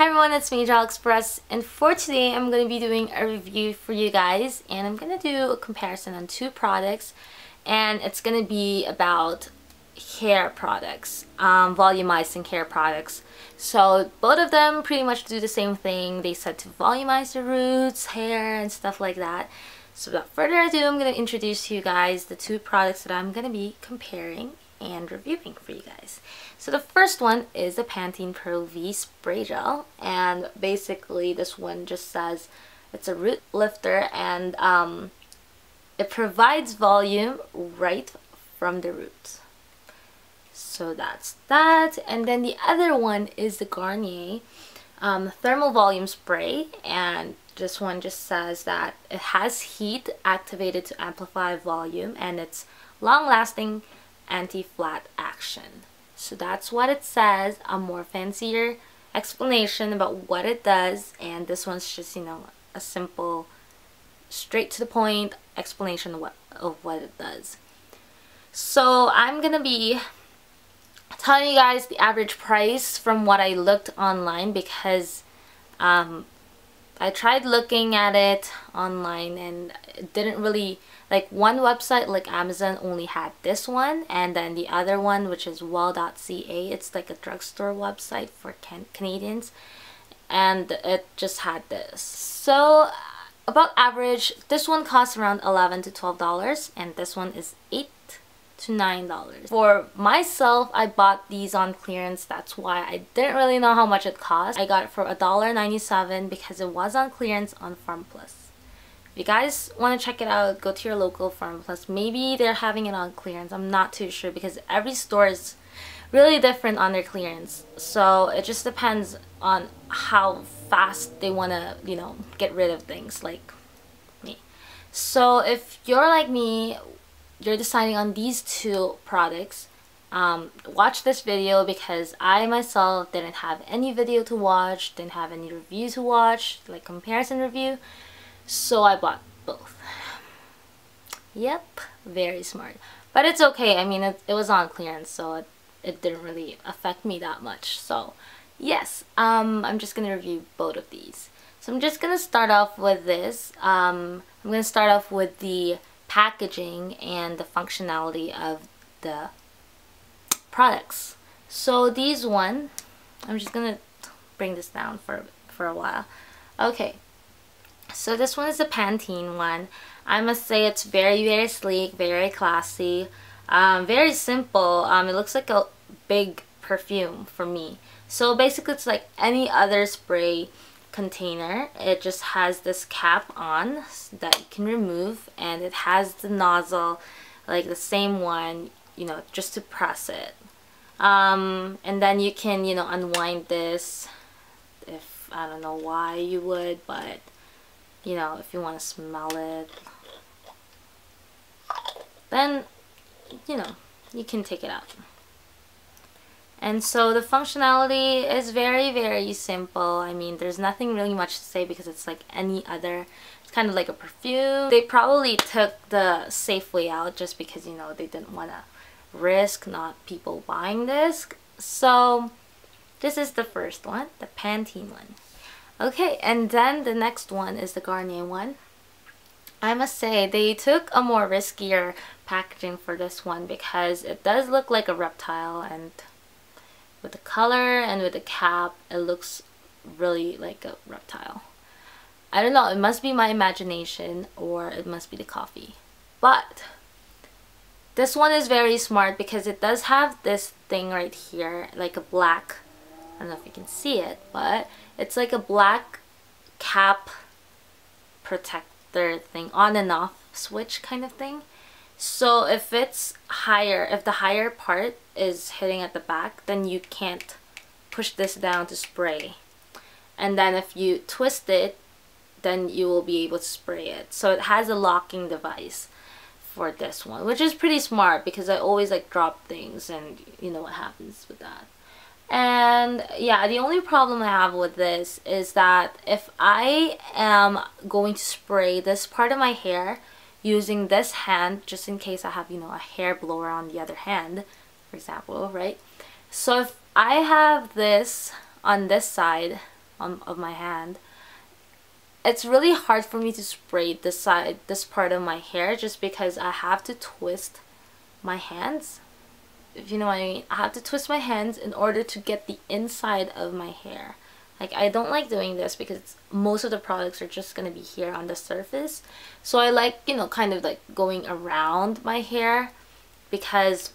Hi everyone, it's me, gelxpress, and for today I'm going to be doing a review for you guys, and I'm going to do a comparison on two products, and it's going to be about hair products, volumizing hair products. So both of them pretty much do the same thing. They said to volumize the roots, hair, and stuff like that. So without further ado, I'm going to introduce to you guys the two products that I'm going to be comparing and reviewing for you guys. So the first one is the Pantene Pro V Spray Gel, and basically this one just says it's a root lifter, and it provides volume right from the roots. So that's that. And then the other one is the Garnier Thermo-volume spray, and this one just says that it has heat activated to amplify volume, and it's long-lasting anti-flat action. So that's what it says. A more fancier explanation about what it does, and this one's just, you know, a simple, straight to the point explanation of what it does. So I'm gonna be telling you guys the average price from what I looked online, because I tried looking at it online and it didn't really, like, one website like Amazon only had this one, and then the other one, which is well.ca, it's like a drugstore website for Canadians, and it just had this. So about average, this one costs around $11 to $12, and this one is $8 to $9. For myself, I bought these on clearance. That's why I didn't really know how much it cost. I got it for $1.97 because it was on clearance on Farm Plus. If you guys want to check it out, go to your local Farm Plus. Maybe they're having it on clearance. I'm not too sure because every store is really different on their clearance. So it just depends on how fast they want to, you know, get rid of things, like me. So if you're like me, you're deciding on these two products, watch this video, because I myself didn't have any video to watch, didn't have any review to watch, like comparison review, so I bought both. Yep, very smart. But it's okay. I mean, it was on clearance, so it didn't really affect me that much. So yes, I'm just gonna review both of these. So I'm just gonna start off with this. I'm gonna start off with the packaging and the functionality of the products. So these one, I'm just gonna bring this down for a while. Okay, so this one is the Pantene one. I must say it's very sleek, very classy, very simple. It looks like a big perfume for me. So basically it's like any other spray container. It just has this cap on that you can remove, and it has the nozzle like the same one, you know, just to press it, and then you can, you know, unwind this. If I don't know why you would, but you know, if you want to smell it, then you know, you can take it out. And so the functionality is very simple. I mean, there's nothing really much to say because it's like any other. It's kind of like a perfume. They probably took the safe way out just because, you know, they didn't want to risk not people buying this. So this is the first one, the Pantene one. Okay, and then the next one is the Garnier one. I must say they took a more riskier packaging for this one because it does look like a reptile, and with the color and with the cap, it looks really like a reptile. I don't know, it must be my imagination or it must be the coffee. But this one is very smart because it does have this thing right here, like a black, I don't know if you can see it, but it's like a black cap protector thing, on and off switch kind of thing. So if it's higher, if the higher part is hitting at the back, then you can't push this down to spray. And then if you twist it, then you will be able to spray it. So it has a locking device for this one, which is pretty smart because I always like drop things and you know what happens with that. And yeah, the only problem I have with this is that if I am going to spray this part of my hair using this hand, just in case I have, you know, a hair blower on the other hand, for example, right? So if I have this on this side, of my hand. It's really hard for me to spray this part of my hair, just because I have to twist my hands. If you know what I mean. I have to twist my hands in order to get the inside of my hair. Like, I don't like doing this because most of the products are just gonna be here on the surface. So I like, you know, kind of like going around my hair, because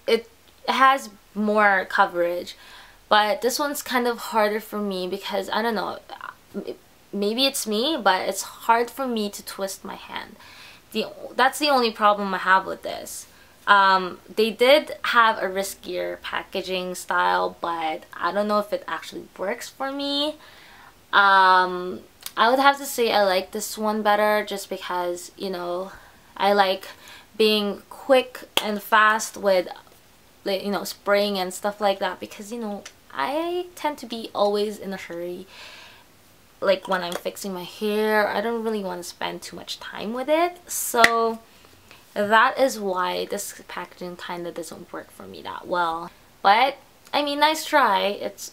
it has more coverage. But this one's kind of harder for me because, I don't know, maybe it's me, but it's hard for me to twist my hand. That's the only problem I have with this. They did have a riskier packaging style, but I don't know if it actually works for me. I would have to say I like this one better, just because, you know, I like being quick and fast with, you know, spraying and stuff like that, because, you know, I tend to be always in a hurry. Like when I'm fixing my hair, I don't really want to spend too much time with it. So that is why this packaging kind of doesn't work for me that well. But I mean, nice try. It's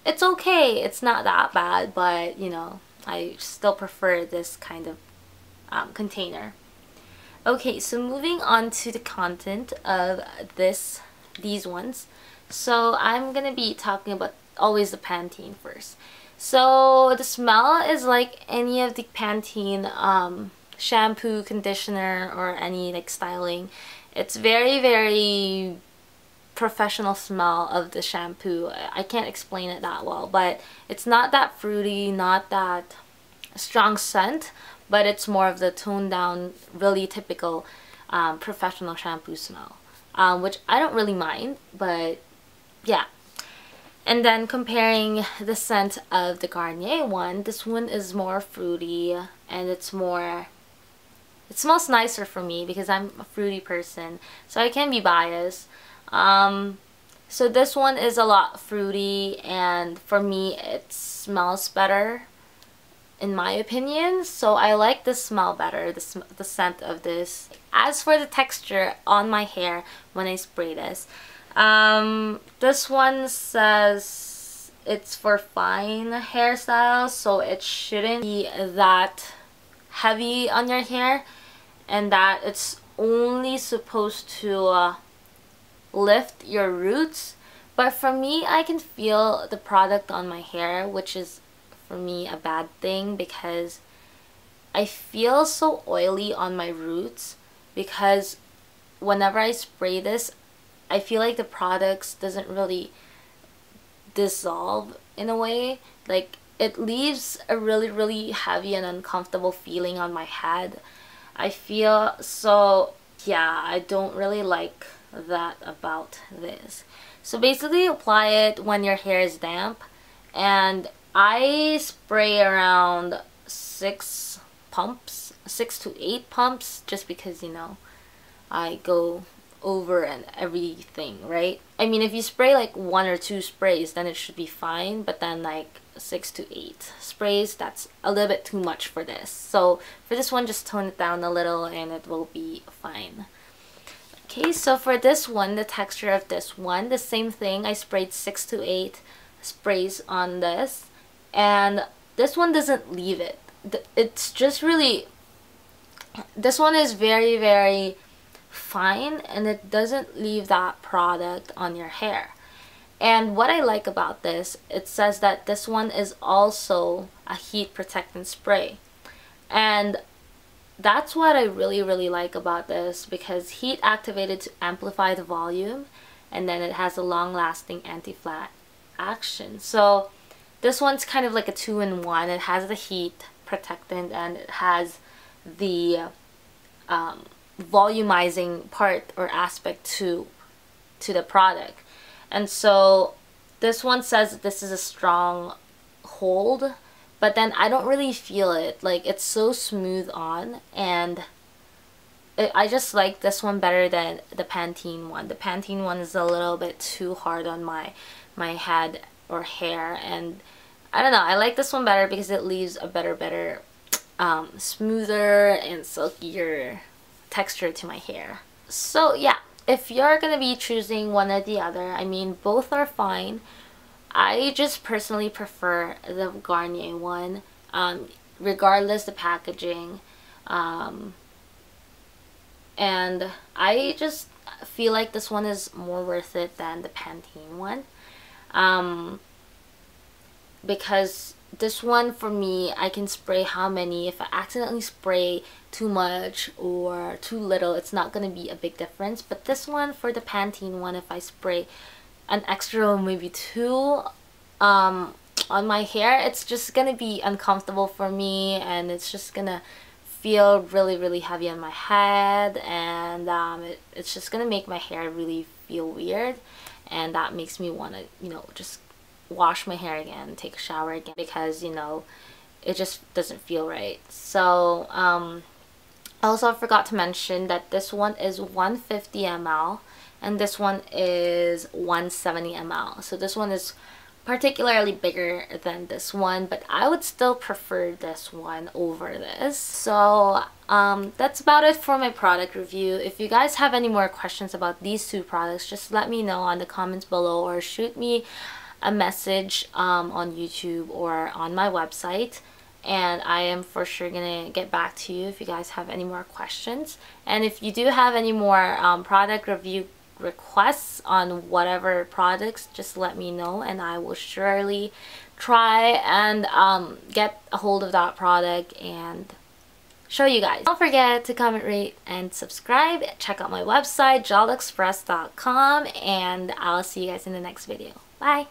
okay. It's not that bad, but you know, I still prefer this kind of container. Okay, so moving on to the content of these ones. So I'm gonna be talking about always the Pantene first. So the smell is like any of the Pantene shampoo, conditioner, or any like styling. It's very, very professional smell of the shampoo. I can't explain it that well, but it's not that fruity, not that strong scent, but it's more of the toned down, really typical professional shampoo smell, which I don't really mind, but yeah. And then comparing the scent of the Garnier one, this one is more fruity, and it smells nicer for me because I'm a fruity person, so I can be biased. So this one is a lot fruity, and for me it smells better in my opinion, so I like the smell better, the scent of this. As for the texture on my hair when I spray this, this one says it's for fine hairstyles, so it shouldn't be that heavy on your hair, and that it's only supposed to lift your roots. But for me, I can feel the product on my hair, which is for me a bad thing, because I feel so oily on my roots, because whenever I spray this, I feel like the products doesn't really dissolve in a way. Like, it leaves a really, really heavy and uncomfortable feeling on my head. I feel so, yeah, I don't really like that about this. So basically apply it when your hair is damp, and I spray around 6 to 8 pumps, just because, you know, I go over and everything, right? I mean, if you spray like 1 or 2 sprays, then it should be fine, but then like 6 to 8 sprays, that's a little bit too much for this. So for this one, just tone it down a little and it will be fine. Okay, so for this one, the texture of this one, the same thing. I sprayed 6 to 8 sprays on this, and this one doesn't leave it. It's just really, this one is very, very fine, and it doesn't leave that product on your hair. And what I like about this, it says that this one is also a heat protectant spray, and that's what I really, really like about this, because heat activated to amplify the volume, and then it has a long-lasting anti-flat action. So this one's kind of like a 2-in-1. It has the heat protectant, and it has the volumizing part or aspect to the product. And so this one says this is a strong hold, but then I don't really feel it. Like, it's so smooth on, and I just like this one better than the Pantene one. The Pantene one is a little bit too hard on my head or hair, and I don't know, I like this one better because it leaves a better smoother and silkier texture to my hair. So yeah, if you're gonna be choosing one or the other, I mean, both are fine. I just personally prefer the Garnier one, regardless the packaging. And I just feel like this one is more worth it than the Pantene one. Because this one, for me, I can spray how many. If I accidentally spray too much or too little, it's not going to be a big difference. But this one, for the Pantene one, if I spray an extra, maybe two on my hair, it's just going to be uncomfortable for me, and it's just going to feel really heavy on my head, and it's just going to make my hair really feel weird, and that makes me want to, you know, just wash my hair again, take a shower again, because, you know, it just doesn't feel right. So also, I forgot to mention that this one is 150 ml and this one is 170 ml. So this one is particularly bigger than this one, but I would still prefer this one over this. So that's about it for my product review. If you guys have any more questions about these two products, just let me know on the comments below, or shoot me a message on YouTube or on my website, and I am for sure gonna get back to you if you guys have any more questions. And if you do have any more product review requests on whatever products, just let me know, and I will surely try and get a hold of that product and show you guys. Don't forget to comment, rate, and subscribe. Check out my website, gelxpress.com, and I'll see you guys in the next video. Bye!